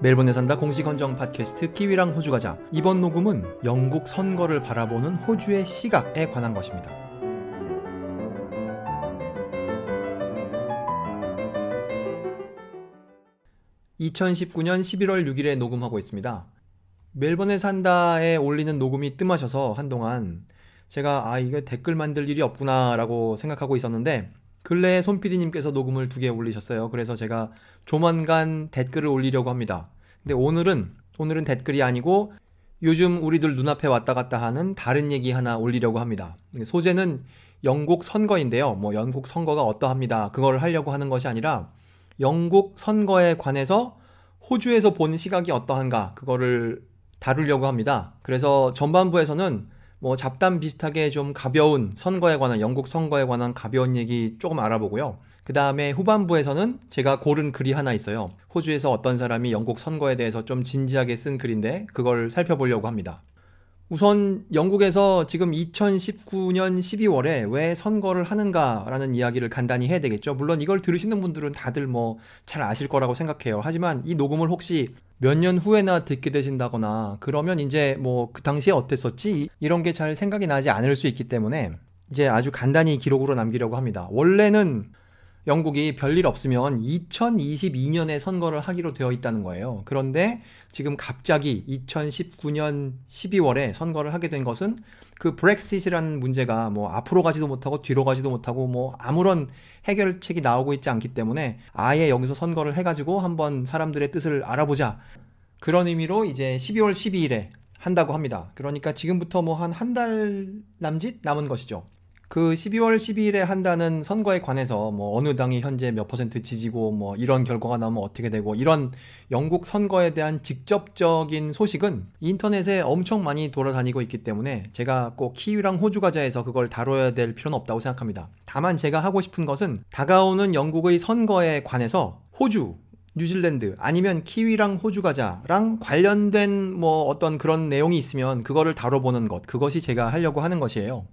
멜번에 산다 공식 헌정 팟캐스트 키위랑 호주 가자. 이번 녹음은 영국 선거를 바라보는 호주의 시각에 관한 것입니다. (2019년 11월 6일에) 녹음하고 있습니다. 멜번에 산다에 올리는 녹음이 뜸하셔서 한동안 제가 이거 댓글 만들 일이 없구나 라고 생각하고 있었는데, 근래에 손 PD님께서 녹음을 2개 올리셨어요. 그래서 제가 조만간 댓글을 올리려고 합니다. 근데 오늘은 댓글이 아니고 요즘 우리들 눈앞에 왔다 갔다 하는 다른 얘기 하나 올리려고 합니다. 소재는 영국 선거인데요. 영국 선거가 어떠합니다. 그걸 하려고 하는 것이 아니라 영국 선거에 관해서 호주에서 본 시각이 어떠한가, 그거를 다루려고 합니다. 그래서 전반부에서는 잡담 비슷하게 좀 가벼운 선거에 관한, 영국 선거에 관한 가벼운 얘기 조금 알아보고요. 그 다음에 후반부에서는 제가 고른 글이 하나 있어요. 호주에서 어떤 사람이 영국 선거에 대해서 좀 진지하게 쓴 글인데 그걸 살펴보려고 합니다. 우선 영국에서 지금 2019년 12월에 왜 선거를 하는가라는 이야기를 간단히 해야 되겠죠. 물론 이걸 들으시는 분들은 다들 잘 아실 거라고 생각해요. 하지만 이 녹음을 혹시 몇 년 후에나 듣게 되신다거나 그러면 이제 그 당시에 어땠었지? 이런 게 잘 생각이 나지 않을 수 있기 때문에 이제 아주 간단히 기록으로 남기려고 합니다. 원래는 영국이 별일 없으면 2022년에 선거를 하기로 되어 있다는 거예요. 그런데 지금 갑자기 2019년 12월에 선거를 하게 된 것은 그 브렉시트라는 문제가 앞으로 가지도 못하고 뒤로 가지도 못하고 아무런 해결책이 나오고 있지 않기 때문에 아예 여기서 선거를 해가지고 한번 사람들의 뜻을 알아보자, 그런 의미로 이제 12월 12일에 한다고 합니다. 그러니까 지금부터 한 달 남짓 남은 것이죠. 그 12월 12일에 한다는 선거에 관해서 어느 당이 현재 몇 % 지지고 이런 결과가 나오면 어떻게 되고, 이런 영국 선거에 대한 직접적인 소식은 인터넷에 엄청 많이 돌아다니고 있기 때문에 제가 꼭 키위랑 호주 가자에서 그걸 다뤄야 될 필요는 없다고 생각합니다. 다만 제가 하고 싶은 것은 다가오는 영국의 선거에 관해서 호주, 뉴질랜드 아니면 키위랑 호주 가자랑 관련된 어떤 그런 내용이 있으면 그거를 다뤄보는 것, 그것이 제가 하려고 하는 것이에요.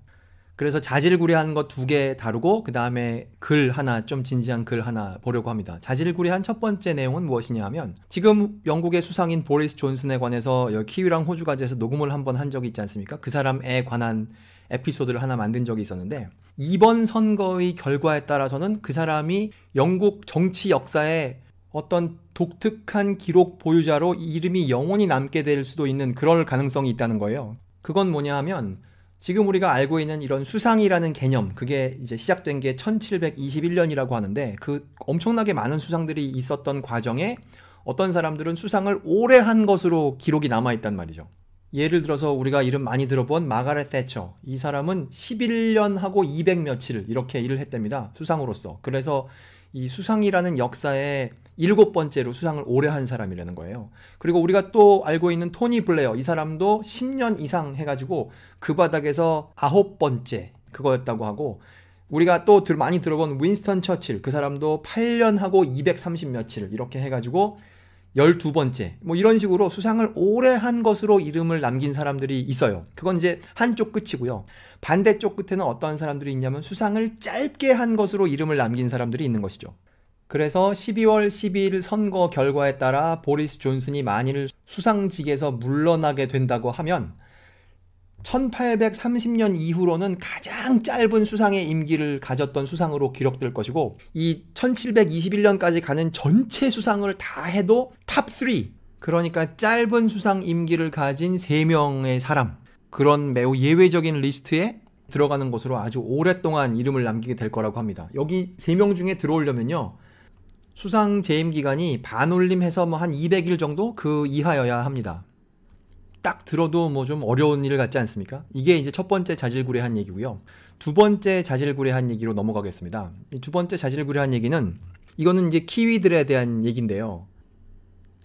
그래서 자질구레한 것 2개 다루고 그 다음에 글 하나, 좀 진지한 글 하나 보려고 합니다. 자질구레한 첫 번째 내용은 무엇이냐 하면, 지금 영국의 수상인 보리스 존슨에 관해서 여기 키위랑 호주 가자에서 녹음을 한번 한 적이 있지 않습니까? 그 사람에 관한 에피소드를 하나 만든 적이 있었는데, 이번 선거의 결과에 따라서는 그 사람이 영국 정치 역사에 어떤 독특한 기록 보유자로 이름이 영원히 남게 될 수도 있는 그럴 가능성이 있다는 거예요. 그건 뭐냐 하면, 지금 우리가 알고 있는 이런 수상이라는 개념, 그게 이제 시작된 게 1721년이라고 하는데, 그 엄청나게 많은 수상들이 있었던 과정에 어떤 사람들은 수상을 오래 한 것으로 기록이 남아있단 말이죠. 예를 들어서 우리가 이름 많이 들어본 마가렛 태처, 이 사람은 11년 하고 200 며칠 이렇게 일을 했답니다. 수상으로서. 그래서 이 수상이라는 역사에 7번째로 수상을 오래 한 사람이라는 거예요. 그리고 우리가 또 알고 있는 토니 블레어, 이 사람도 10년 이상 해가지고 그 바닥에서 9번째 그거였다고 하고, 우리가 또 많이 들어본 윈스턴 처칠, 그 사람도 8년 하고 230 며칠 이렇게 해가지고 12번째, 이런 식으로 수상을 오래 한 것으로 이름을 남긴 사람들이 있어요. 그건 이제 한쪽 끝이고요. 반대쪽 끝에는 어떤 사람들이 있냐면 수상을 짧게 한 것으로 이름을 남긴 사람들이 있는 것이죠. 그래서 12월 12일 선거 결과에 따라 보리스 존슨이 만일 수상직에서 물러나게 된다고 하면 1830년 이후로는 가장 짧은 수상의 임기를 가졌던 수상으로 기록될 것이고, 이 1721년까지 가는 전체 수상을 다 해도 탑 3, 그러니까 짧은 수상 임기를 가진 3명의 사람, 그런 매우 예외적인 리스트에 들어가는 것으로 아주 오랫동안 이름을 남기게 될 거라고 합니다. 여기 3명 중에 들어오려면요, 수상 재임 기간이 반올림해서 한 200일 정도 그 이하여야 합니다. 딱 들어도 좀 어려운 일 같지 않습니까? 이게 이제 첫 번째 자질구레한 얘기고요. 두 번째 자질구레한 얘기로 넘어가겠습니다. 이 두 번째 자질구레한 얘기는, 이거는 이제 키위들에 대한 얘기인데요.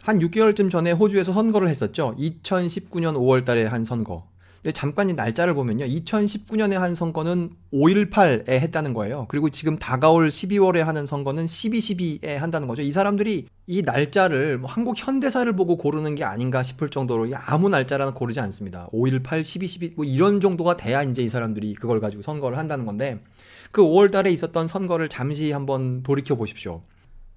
한 6개월쯤 전에 호주에서 선거를 했었죠. 2019년 5월 달에 한 선거. 근데 잠깐 이 날짜를 보면요. 2019년에 한 선거는 5.18에 했다는 거예요. 그리고 지금 다가올 12월에 하는 선거는 12.12에 한다는 거죠. 이 사람들이 이 날짜를 뭐 한국 현대사를 보고 고르는 게 아닌가 싶을 정도로 아무 날짜라는 고르지 않습니다. 5.18, 12.12 뭐 이런 정도가 돼야 이제 이 사람들이 그걸 가지고 선거를 한다는 건데 그 5월 달에 있었던 선거를 잠시 한번 돌이켜 보십시오.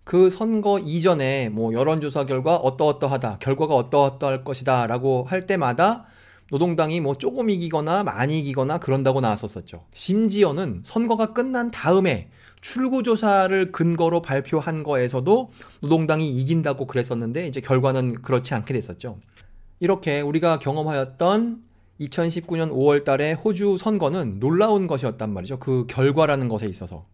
그 선거 이전에 뭐 여론조사 결과 어떠어떠하다, 결과가 어떠어떠할 것이다 라고 할 때마다 노동당이 뭐 조금 이기거나 많이 이기거나 그런다고 나왔었죠. 심지어는 선거가 끝난 다음에 출구조사를 근거로 발표한 거에서도 노동당이 이긴다고 그랬었는데 이제 결과는 그렇지 않게 됐었죠. 이렇게 우리가 경험하였던 2019년 5월 달에 호주 선거는 놀라운 것이었단 말이죠. 그 결과라는 것에 있어서.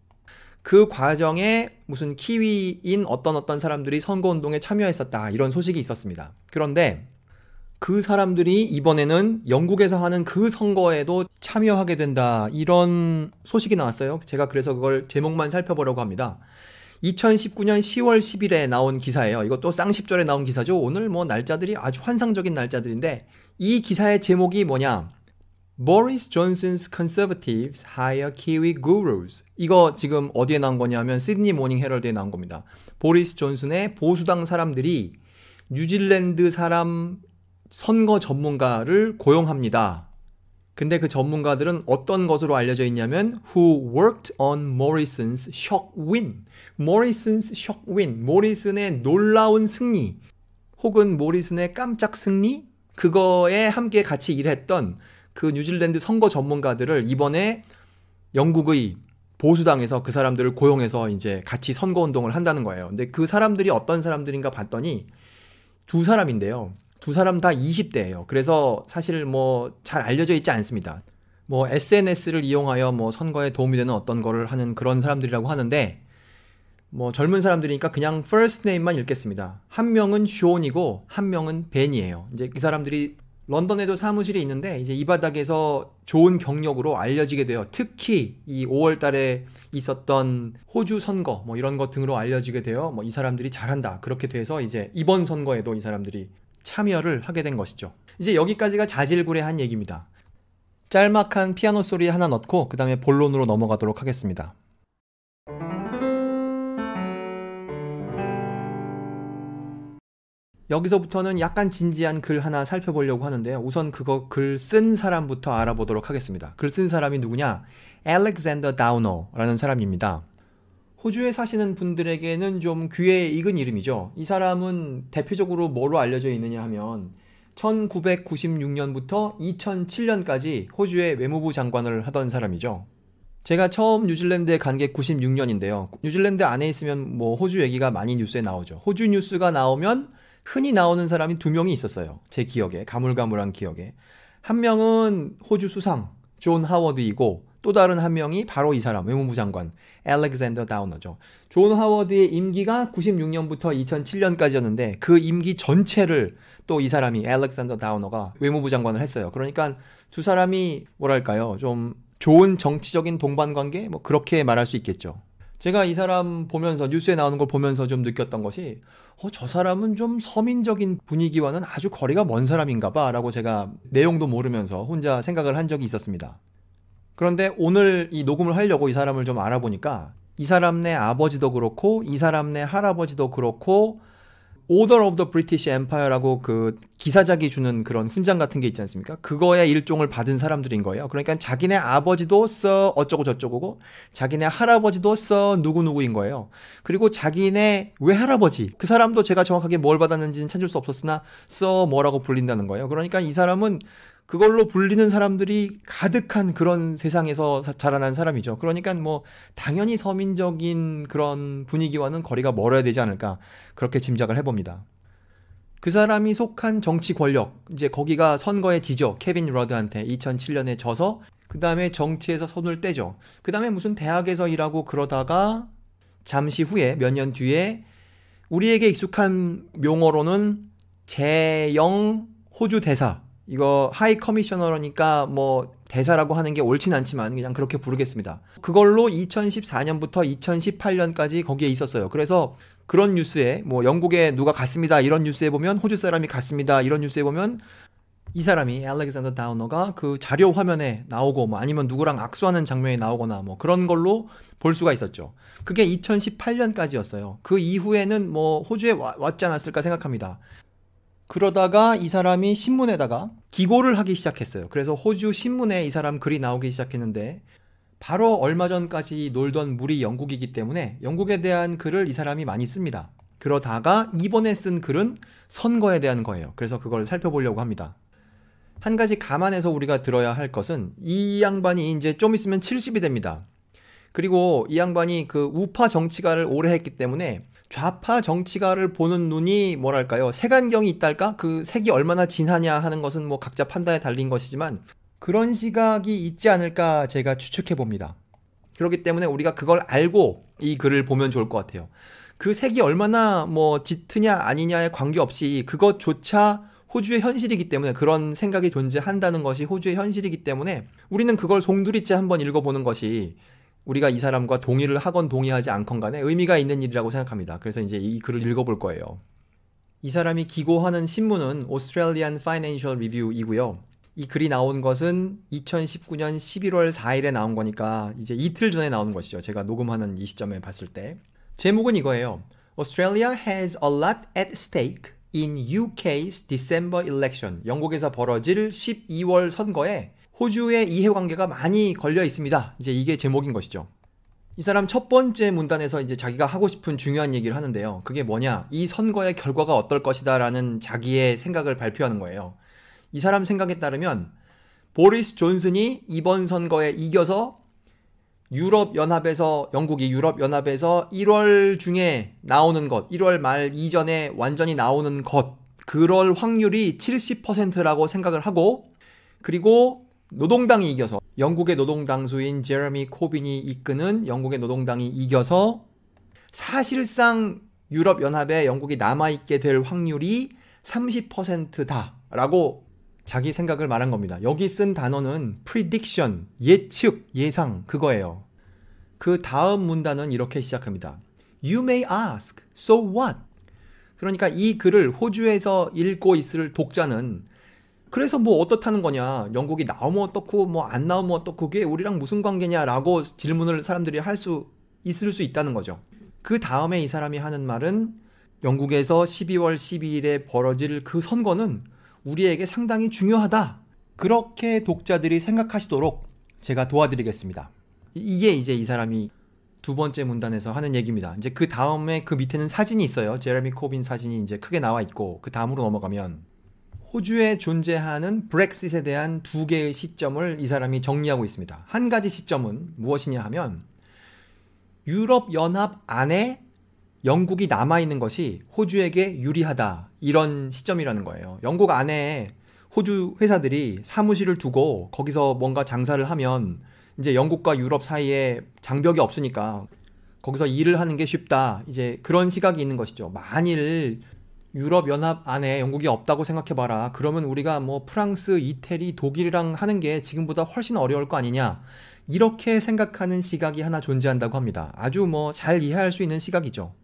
그 과정에 무슨 키위인 어떤 사람들이 선거운동에 참여했었다 이런 소식이 있었습니다. 그런데 그 사람들이 이번에는 영국에서 하는 그 선거에도 참여하게 된다 이런 소식이 나왔어요. 제가 그래서 그걸 제목만 살펴보려고 합니다. 2019년 10월 10일에 나온 기사예요. 이것도 쌍십절에 나온 기사죠. 오늘 뭐 날짜들이 아주 환상적인 날짜들인데 이 기사의 제목이 뭐냐? Boris Johnson's Conservatives hire Kiwi gurus. 이거 지금 어디에 나온 거냐면 시드니 모닝 헤럴드에 나온 겁니다. 보리스 존슨의 보수당 사람들이 뉴질랜드 사람 선거 전문가를 고용합니다. 근데 그 전문가들은 어떤 것으로 알려져 있냐면 Who worked on Morrison's shock win. Morrison's shock win. 모리슨의 놀라운 승리 혹은 모리슨의 깜짝 승리 그거에 함께 같이 일했던 그 뉴질랜드 선거 전문가들을 이번에 영국의 보수당에서 그 사람들을 고용해서 이제 같이 선거 운동을 한다는 거예요. 근데 그 사람들이 어떤 사람들인가 봤더니 두 사람인데요. 두 사람 다 20대예요. 그래서 사실 뭐 잘 알려져 있지 않습니다. 뭐 SNS를 이용하여 뭐 선거에 도움이 되는 어떤 거를 하는 그런 사람들이라고 하는데 뭐 젊은 사람들이니까 그냥 first name만 읽겠습니다. 한 명은 쇼온이고 한 명은 벤이에요. 이제 이 사람들이 런던에도 사무실이 있는데 이제 이 바닥에서 좋은 경력으로 알려지게 돼요. 특히 이 5월 달에 있었던 호주 선거 뭐 이런 것 등으로 알려지게 돼요. 뭐 이 사람들이 잘한다. 그렇게 돼서 이제 이번 선거에도 이 사람들이 참여를 하게 된 것이죠. 이제 여기까지가 자질구레한 얘기입니다. 짤막한 피아노 소리 하나 넣고 그 다음에 본론으로 넘어가도록 하겠습니다. 여기서부터는 약간 진지한 글 하나 살펴보려고 하는데요. 우선 그거 글 쓴 사람부터 알아보도록 하겠습니다. 글 쓴 사람이 누구냐? 알렉산더 다우너라는 사람입니다. 호주에 사시는 분들에게는 좀 귀에 익은 이름이죠. 이 사람은 대표적으로 뭐로 알려져 있느냐 하면 1996년부터 2007년까지 호주의 외무부 장관을 하던 사람이죠. 제가 처음 뉴질랜드에 간 게 96년인데요. 뉴질랜드 안에 있으면 뭐 호주 얘기가 많이 뉴스에 나오죠. 호주 뉴스가 나오면 흔히 나오는 사람이 두 명이 있었어요. 제 기억에, 가물가물한 기억에. 한 명은 호주 수상, 존 하워드이고 또 다른 한 명이 바로 이 사람, 외무부 장관, 알렉산더 다우너죠. 존 하워드의 임기가 96년부터 2007년까지였는데 그 임기 전체를 또 이 사람이, 알렉산더 다우너가 외무부 장관을 했어요. 그러니까 두 사람이 뭐랄까요, 좀 좋은 정치적인 동반관계? 뭐 그렇게 말할 수 있겠죠. 제가 이 사람 보면서, 뉴스에 나오는 걸 보면서 좀 느꼈던 것이 저 사람은 좀 서민적인 분위기와는 아주 거리가 먼 사람인가 봐 라고 제가 내용도 모르면서 혼자 생각을 한 적이 있었습니다. 그런데 오늘 이 녹음을 하려고 이 사람을 좀 알아보니까 이 사람네 아버지도 그렇고 이 사람네 할아버지도 그렇고 Order of the British Empire라고 그 기사작이 주는 그런 훈장 같은 게 있지 않습니까? 그거의 일종을 받은 사람들인 거예요. 그러니까 자기네 아버지도 써 어쩌고 저쩌고고 자기네 할아버지도 써 누구누구인 거예요. 그리고 자기네 외할아버지, 그 사람도 제가 정확하게 뭘 받았는지는 찾을 수 없었으나 써 뭐라고 불린다는 거예요. 그러니까 이 사람은 그걸로 불리는 사람들이 가득한 그런 세상에서 자라난 사람이죠. 그러니까 뭐 당연히 서민적인 그런 분위기와는 거리가 멀어야 되지 않을까, 그렇게 짐작을 해봅니다. 그 사람이 속한 정치 권력, 이제 거기가 선거에 지죠. 케빈 러드한테 2007년에 져서 그 다음에 정치에서 손을 떼죠. 그 다음에 무슨 대학에서 일하고 그러다가 잠시 후에 몇 년 뒤에 우리에게 익숙한 용어로는 재영 호주 대사, 이거 하이 커미셔너니까 뭐 대사라고 하는 게 옳진 않지만 그냥 그렇게 부르겠습니다. 그걸로 2014년부터 2018년까지 거기에 있었어요. 그래서 그런 뉴스에 뭐 영국에 누가 갔습니다 이런 뉴스에 보면, 호주 사람이 갔습니다 이런 뉴스에 보면 이 사람이 알렉산더 다우너가 그 자료 화면에 나오고 뭐 아니면 누구랑 악수하는 장면이 나오거나 뭐 그런 걸로 볼 수가 있었죠. 그게 2018년까지였어요. 그 이후에는 뭐 호주에 왔지 않았을까 생각합니다. 그러다가 이 사람이 신문에다가 기고를 하기 시작했어요. 그래서 호주 신문에 이 사람 글이 나오기 시작했는데 바로 얼마 전까지 놀던 물이 영국이기 때문에 영국에 대한 글을 이 사람이 많이 씁니다. 그러다가 이번에 쓴 글은 선거에 대한 거예요. 그래서 그걸 살펴보려고 합니다. 한 가지 감안해서 우리가 들어야 할 것은 이 양반이 이제 좀 있으면 70이 됩니다. 그리고 이 양반이 그 우파 정치가를 오래 했기 때문에 좌파 정치가를 보는 눈이 뭐랄까요? 색안경이 있달까? 그 색이 얼마나 진하냐 하는 것은 뭐 각자 판단에 달린 것이지만 그런 시각이 있지 않을까 제가 추측해 봅니다. 그렇기 때문에 우리가 그걸 알고 이 글을 보면 좋을 것 같아요. 그 색이 얼마나 뭐 짙으냐 아니냐에 관계없이 그것조차 호주의 현실이기 때문에 그런 생각이 존재한다는 것이 호주의 현실이기 때문에 우리는 그걸 송두리째 한번 읽어보는 것이 우리가 이 사람과 동의를 하건 동의하지 않건 간에 의미가 있는 일이라고 생각합니다. 그래서 이제 이 글을 읽어볼 거예요. 이 사람이 기고하는 신문은 Australian Financial Review이고요. 이 글이 나온 것은 2019년 11월 4일에 나온 거니까 이제 이틀 전에 나온 것이죠. 제가 녹음하는 이 시점에 봤을 때. 제목은 이거예요. Australia has a lot at stake in UK's December election. 영국에서 벌어질 12월 선거에 호주의 이해관계가 많이 걸려 있습니다. 이제 이게 제목인 것이죠. 이 사람 첫 번째 문단에서 이제 자기가 하고 싶은 중요한 얘기를 하는데요. 그게 뭐냐? 이 선거의 결과가 어떨 것이다 라는 자기의 생각을 발표하는 거예요. 이 사람 생각에 따르면 보리스 존슨이 이번 선거에 이겨서 영국이 유럽연합에서 1월 중에 나오는 것, 1월 말 이전에 완전히 나오는 것, 그럴 확률이 70%라고 생각을 하고, 그리고 노동당이 이겨서, 영국의 노동당수인 제레미 코빈이 이끄는 영국의 노동당이 이겨서 사실상 유럽연합에 영국이 남아있게 될 확률이 30%다라고 자기 생각을 말한 겁니다. 여기 쓴 단어는 prediction, 예측, 예상, 그거예요. 그 다음 문단은 이렇게 시작합니다. You may ask, so what? 그러니까 이 글을 호주에서 읽고 있을 독자는 그래서 뭐 어떻다는 거냐, 영국이 나오면 어떻고 뭐 안 나오면 어떻고 그게 우리랑 무슨 관계냐라고 질문을 사람들이 할 수 있을 수 있다는 거죠. 그 다음에 이 사람이 하는 말은 영국에서 12월 12일에 벌어질 그 선거는 우리에게 상당히 중요하다. 그렇게 독자들이 생각하시도록 제가 도와드리겠습니다. 이게 이제 이 사람이 두 번째 문단에서 하는 얘기입니다. 이제 그 다음에 그 밑에는 사진이 있어요. 제레미 코빈 사진이 이제 크게 나와 있고 그 다음으로 넘어가면 호주에 존재하는 브렉싯에 대한 두 개의 시점을 이 사람이 정리하고 있습니다. 한 가지 시점은 무엇이냐 하면 유럽연합 안에 영국이 남아있는 것이 호주에게 유리하다, 이런 시점이라는 거예요. 영국 안에 호주 회사들이 사무실을 두고 거기서 뭔가 장사를 하면 이제 영국과 유럽 사이에 장벽이 없으니까 거기서 일을 하는 게 쉽다, 이제 그런 시각이 있는 것이죠. 만일 유럽연합 안에 영국이 없다고 생각해봐라. 그러면 우리가 뭐 프랑스, 이태리, 독일이랑 하는 게 지금보다 훨씬 어려울 거 아니냐, 이렇게 생각하는 시각이 하나 존재한다고 합니다. 아주 뭐 잘 이해할 수 있는 시각이죠.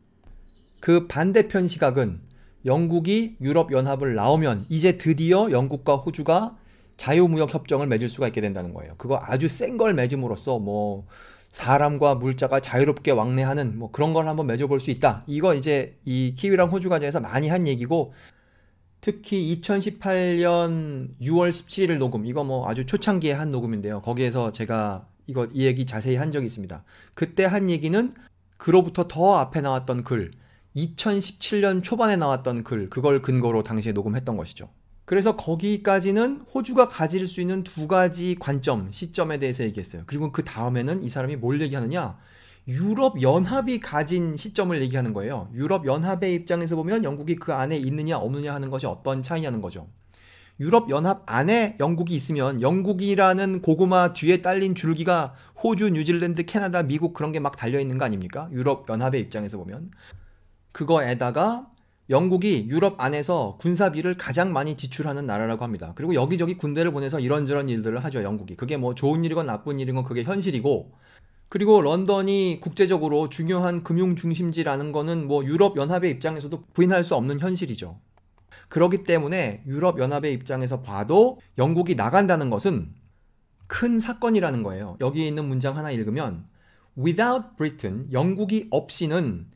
그 반대편 시각은 영국이 유럽연합을 나오면 이제 드디어 영국과 호주가 자유무역 협정을 맺을 수가 있게 된다는 거예요. 그거 아주 센 걸 맺음으로써 뭐 사람과 물자가 자유롭게 왕래하는 뭐 그런 걸 한번 맺어볼 수 있다. 이거 이제 이 키위랑 호주 과정에서 많이 한 얘기고, 특히 2018년 6월 17일 녹음, 이거 뭐 아주 초창기에 한 녹음인데요. 거기에서 제가 이 얘기 자세히 한 적이 있습니다. 그때 한 얘기는 그로부터 더 앞에 나왔던 글, 2017년 초반에 나왔던 글, 그걸 근거로 당시에 녹음했던 것이죠. 그래서 거기까지는 호주가 가질 수 있는 두 가지 관점, 시점에 대해서 얘기했어요. 그리고 그 다음에는 이 사람이 뭘 얘기하느냐, 유럽연합이 가진 시점을 얘기하는 거예요. 유럽연합의 입장에서 보면 영국이 그 안에 있느냐 없느냐 하는 것이 어떤 차이냐는 거죠. 유럽연합 안에 영국이 있으면 영국이라는 고구마 뒤에 딸린 줄기가 호주, 뉴질랜드, 캐나다, 미국 그런 게 막 달려있는 거 아닙니까? 유럽연합의 입장에서 보면. 그거에다가 영국이 유럽 안에서 군사비를 가장 많이 지출하는 나라라고 합니다. 그리고 여기저기 군대를 보내서 이런저런 일들을 하죠, 영국이. 그게 뭐 좋은 일이건 나쁜 일이건 그게 현실이고, 그리고 런던이 국제적으로 중요한 금융 중심지라는 거는 뭐 유럽연합의 입장에서도 부인할 수 없는 현실이죠. 그렇기 때문에 유럽연합의 입장에서 봐도 영국이 나간다는 것은 큰 사건이라는 거예요. 여기 있는 문장 하나 읽으면 Without Britain, 영국이 없이는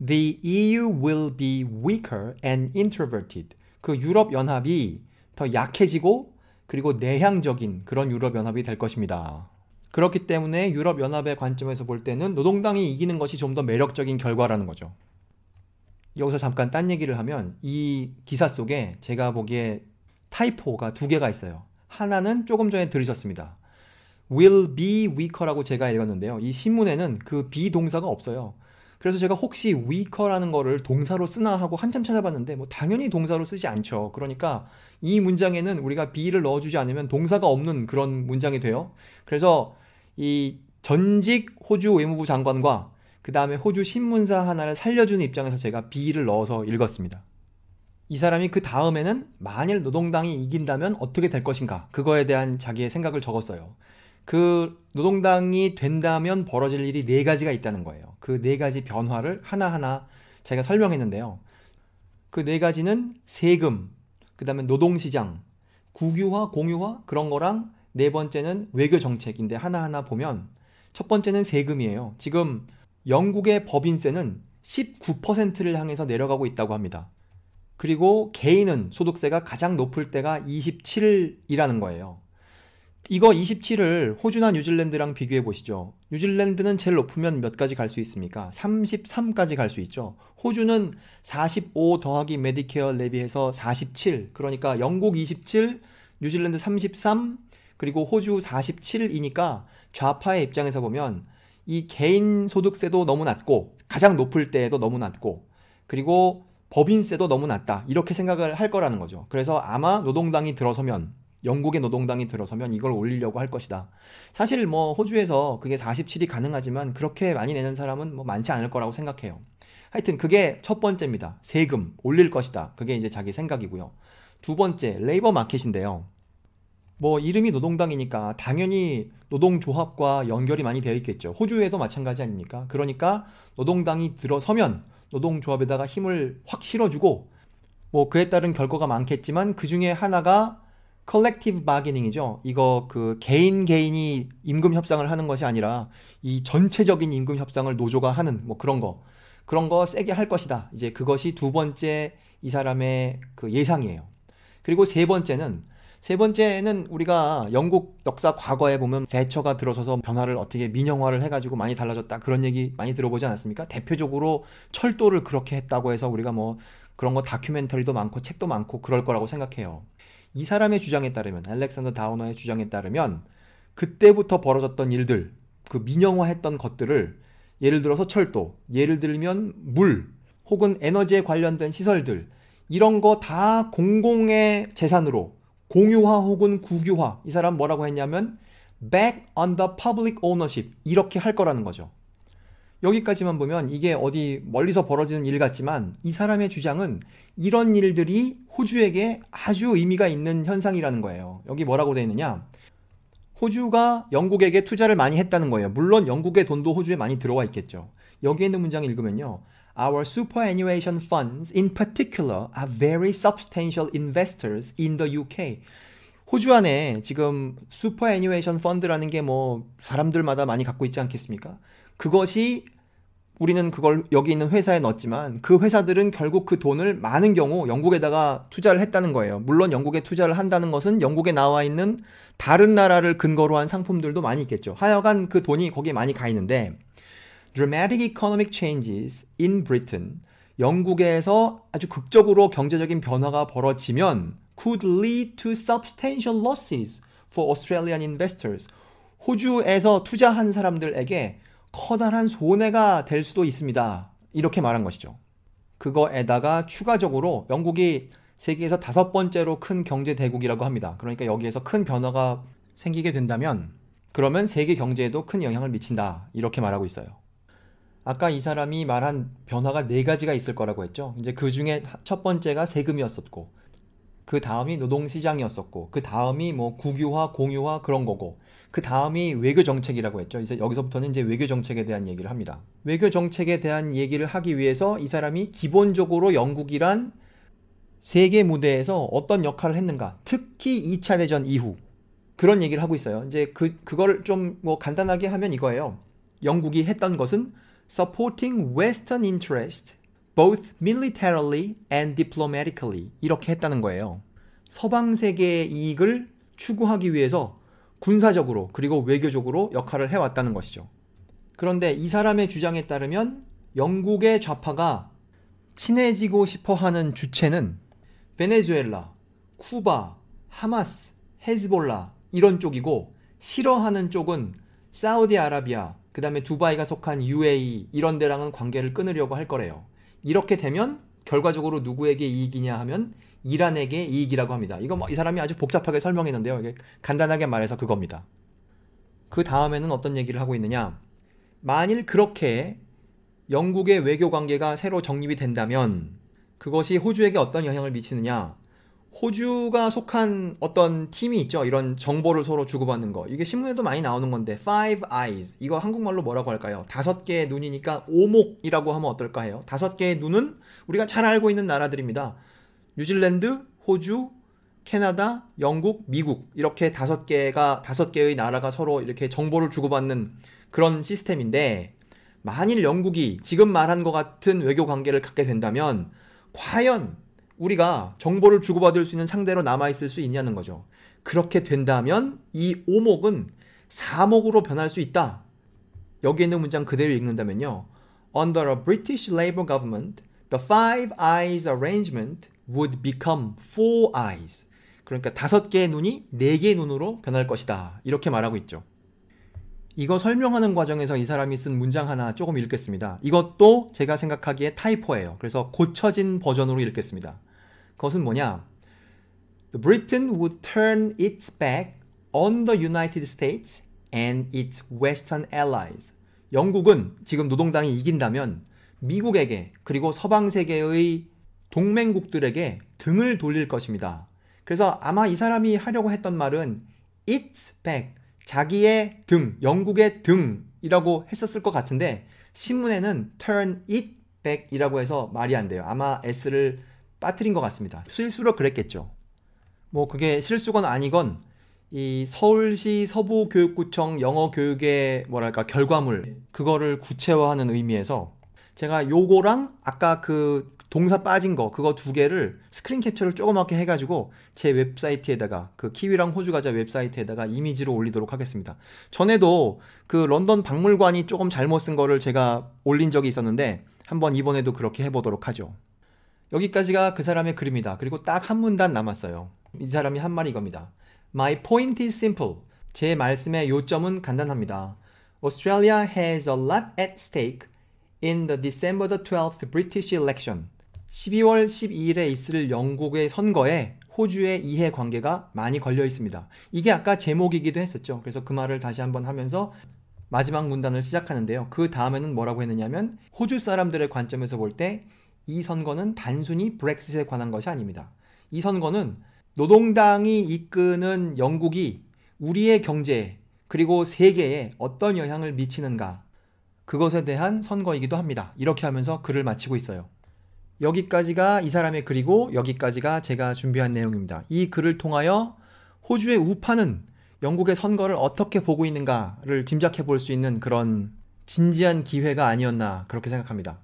the EU will be weaker and introverted. 그 유럽연합이 더 약해지고 그리고 내향적인 그런 유럽연합이 될 것입니다. 그렇기 때문에 유럽연합의 관점에서 볼 때는 노동당이 이기는 것이 좀 더 매력적인 결과라는 거죠. 여기서 잠깐 딴 얘기를 하면 이 기사 속에 제가 보기에 타이포가 두 개가 있어요. 하나는 조금 전에 들으셨습니다. will be weaker라고 제가 읽었는데요. 이 신문에는 그 be 동사가 없어요. 그래서 제가 혹시 weaker라는 거를 동사로 쓰나 하고 한참 찾아봤는데 뭐 당연히 동사로 쓰지 않죠. 그러니까 이 문장에는 우리가 be를 넣어주지 않으면 동사가 없는 그런 문장이 돼요. 그래서 이 전직 호주 외무부 장관과 그 다음에 호주 신문사 하나를 살려주는 입장에서 제가 be를 넣어서 읽었습니다. 이 사람이 그 다음에는 만일 노동당이 이긴다면 어떻게 될 것인가 그거에 대한 자기의 생각을 적었어요. 그 노동당이 된다면 벌어질 일이 네 가지가 있다는 거예요. 그 네 가지 변화를 하나하나 제가 설명했는데요. 그 네 가지는 세금, 그 다음에 노동시장, 국유화, 공유화 그런 거랑 네 번째는 외교 정책인데 하나하나 보면 첫 번째는 세금이에요. 지금 영국의 법인세는 19%를 향해서 내려가고 있다고 합니다. 그리고 개인은 소득세가 가장 높을 때가 27이라는 거예요. 이거 27을 호주나 뉴질랜드랑 비교해 보시죠. 뉴질랜드는 제일 높으면 몇 가지 갈 수 있습니까? 33까지 갈 수 있죠. 호주는 45 더하기 메디케어 레비해서 47. 그러니까 영국 27, 뉴질랜드 33, 그리고 호주 47이니까 좌파의 입장에서 보면 이 개인 소득세도 너무 낮고 가장 높을 때에도 너무 낮고 그리고 법인세도 너무 낮다. 이렇게 생각을 할 거라는 거죠. 그래서 아마 노동당이 들어서면 영국의 노동당이 들어서면 이걸 올리려고 할 것이다. 사실 뭐 호주에서 그게 47이 가능하지만 그렇게 많이 내는 사람은 뭐 많지 않을 거라고 생각해요. 하여튼 그게 첫 번째입니다. 세금 올릴 것이다. 그게 이제 자기 생각이고요. 두 번째 레이버 마켓인데요. 뭐 이름이 노동당이니까 당연히 노동조합과 연결이 많이 되어 있겠죠. 호주에도 마찬가지 아닙니까? 그러니까 노동당이 들어서면 노동조합에다가 힘을 확 실어주고 뭐 그에 따른 결과가 많겠지만 그 중에 하나가 컬렉티브 바게닝이죠. 이거 그 개인이 임금 협상을 하는 것이 아니라 이 전체적인 임금 협상을 노조가 하는 뭐 그런 거 세게 할 것이다. 이제 그것이 두 번째 이 사람의 그 예상이에요. 그리고 세 번째는 우리가 영국 역사 과거에 보면 대처가 들어서서 변화를 어떻게 민영화를 해가지고 많이 달라졌다 그런 얘기 많이 들어보지 않았습니까? 대표적으로 철도를 그렇게 했다고 해서 우리가 뭐 그런 거 다큐멘터리도 많고 책도 많고 그럴 거라고 생각해요. 이 사람의 주장에 따르면 알렉산더 다우너의 주장에 따르면 그때부터 벌어졌던 일들 그 민영화했던 것들을 예를 들어서 철도, 예를 들면 물 혹은 에너지에 관련된 시설들 이런 거 다 공공의 재산으로 공유화 혹은 국유화 이 사람 뭐라고 했냐면 back on the public ownership 이렇게 할 거라는 거죠. 여기까지만 보면 이게 어디 멀리서 벌어지는 일 같지만 이 사람의 주장은 이런 일들이 호주에게 아주 의미가 있는 현상이라는 거예요. 여기 뭐라고 되어 있느냐? 호주가 영국에게 투자를 많이 했다는 거예요. 물론 영국의 돈도 호주에 많이 들어와 있겠죠. 여기에 있는 문장을 읽으면요. Our superannuation funds in particular are very substantial investors in the UK. 호주 안에 지금 슈퍼애니웨이션 펀드라는 게 뭐 사람들마다 많이 갖고 있지 않겠습니까? 그것이 우리는 그걸 여기 있는 회사에 넣었지만 그 회사들은 결국 그 돈을 많은 경우 영국에다가 투자를 했다는 거예요. 물론 영국에 투자를 한다는 것은 영국에 나와 있는 다른 나라를 근거로 한 상품들도 많이 있겠죠. 하여간 그 돈이 거기에 많이 가 있는데 Dramatic economic changes in Britain 영국에서 아주 극적으로 경제적인 변화가 벌어지면 could lead to substantial losses for Australian investors. 호주에서 투자한 사람들에게 커다란 손해가 될 수도 있습니다. 이렇게 말한 것이죠. 그거에다가 추가적으로 영국이 세계에서 5번째로 큰 경제 대국이라고 합니다. 그러니까 여기에서 큰 변화가 생기게 된다면 그러면 세계 경제에도 큰 영향을 미친다. 이렇게 말하고 있어요. 아까 이 사람이 말한 변화가 4가지가 있을 거라고 했죠. 이제 그 중에 첫 번째가 세금이었었고 그 다음이 노동시장이었었고 그 다음이 뭐 국유화, 공유화 그런 거고 그 다음이 외교정책이라고 했죠. 이제 여기서부터는 이제 외교정책에 대한 얘기를 합니다. 외교정책에 대한 얘기를 하기 위해서 이 사람이 기본적으로 영국이란 세계 무대에서 어떤 역할을 했는가, 특히 2차 대전 이후 그런 얘기를 하고 있어요. 이제 그걸 좀 뭐 간단하게 하면 이거예요. 영국이 했던 것은 supporting Western interest both militarily and diplomatically 이렇게 했다는 거예요. 서방 세계의 이익을 추구하기 위해서 군사적으로 그리고 외교적으로 역할을 해왔다는 것이죠. 그런데 이 사람의 주장에 따르면 영국의 좌파가 친해지고 싶어하는 주체는 베네수엘라, 쿠바, 하마스, 헤즈볼라 이런 쪽이고 싫어하는 쪽은 사우디아라비아, 그 다음에 두바이가 속한 UAE 이런 데랑은 관계를 끊으려고 할 거래요. 이렇게 되면 결과적으로 누구에게 이익이냐 하면 이란에게 이익이라고 합니다. 이거 뭐 이 사람이 아주 복잡하게 설명했는데요. 이게 간단하게 말해서 그겁니다. 그 다음에는 어떤 얘기를 하고 있느냐. 만일 그렇게 영국의 외교 관계가 새로 정립이 된다면 그것이 호주에게 어떤 영향을 미치느냐. 호주가 속한 어떤 팀이 있죠. 이런 정보를 서로 주고받는 거. 이게 신문에도 많이 나오는 건데 Five Eyes. 이거 한국말로 뭐라고 할까요? 5개의 눈이니까 오목이라고 하면 어떨까 해요. 5개의 눈은 우리가 잘 알고 있는 나라들입니다. 뉴질랜드, 호주, 캐나다, 영국, 미국 이렇게 5개의 나라가 서로 이렇게 정보를 주고받는 그런 시스템인데 만일 영국이 지금 말한 것 같은 외교 관계를 갖게 된다면 과연 우리가 정보를 주고받을 수 있는 상대로 남아있을 수 있냐는 거죠. 그렇게 된다면 이 오목은 사목으로 변할 수 있다. 여기 있는 문장 그대로 읽는다면요. Under a British Labour government, the Five Eyes arrangement would become Four Eyes. 그러니까 5개의 눈이 4개의 눈으로 변할 것이다. 이렇게 말하고 있죠. 이거 설명하는 과정에서 이 사람이 쓴 문장 하나 조금 읽겠습니다. 이것도 제가 생각하기에 타이포예요. 그래서 고쳐진 버전으로 읽겠습니다. 그것은 뭐냐? The Britain would turn its back on the United States and its Western allies. 영국은 지금 노동당이 이긴다면 미국에게 그리고 서방 세계의 동맹국들에게 등을 돌릴 것입니다. 그래서 아마 이 사람이 하려고 했던 말은 its back, 자기의 등, 영국의 등이라고 했었을 것 같은데 신문에는 turn it back 이라고 해서 말이 안 돼요. 아마 s를 빠뜨린 것 같습니다. 실수로 그랬겠죠. 뭐 그게 실수건 아니건 이 서울시 서부교육구청 영어교육의 뭐랄까 결과물 그거를 구체화하는 의미에서 제가 요거랑 아까 그 동사 빠진 거 그거 2개를 스크린 캡처를 조그맣게 해가지고 제 웹사이트에다가 그 키위랑 호주가자 웹사이트에다가 이미지로 올리도록 하겠습니다. 전에도 그 런던 박물관이 조금 잘못 쓴 거를 제가 올린 적이 있었는데 한번 이번에도 그렇게 해보도록 하죠. 여기까지가 그 사람의 글입니다. 그리고 딱 한 문단 남았어요. 이 사람이 한 말이 이겁니다. My point is simple. 제 말씀의 요점은 간단합니다. Australia has a lot at stake in the December the 12th British election. 12월 12일에 있을 영국의 선거에 호주의 이해관계가 많이 걸려 있습니다. 이게 아까 제목이기도 했었죠. 그래서 그 말을 다시 한번 하면서 마지막 문단을 시작하는데요. 그 다음에는 뭐라고 했느냐면 호주 사람들의 관점에서 볼 때 이 선거는 단순히 브렉시트에 관한 것이 아닙니다. 이 선거는 노동당이 이끄는 영국이 우리의 경제에 그리고 세계에 어떤 영향을 미치는가 그것에 대한 선거이기도 합니다. 이렇게 하면서 글을 마치고 있어요. 여기까지가 이 사람의 글이고 여기까지가 제가 준비한 내용입니다. 이 글을 통하여 호주의 우파는 영국의 선거를 어떻게 보고 있는가를 짐작해 볼 수 있는 그런 진지한 기회가 아니었나 그렇게 생각합니다.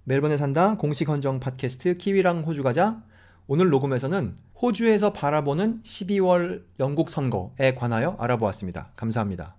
멜번에 산다 공식 헌정 팟캐스트 키위랑 호주 가자. 오늘 녹음에서는 호주에서 바라보는 12월 영국 선거에 관하여 알아보았습니다. 감사합니다.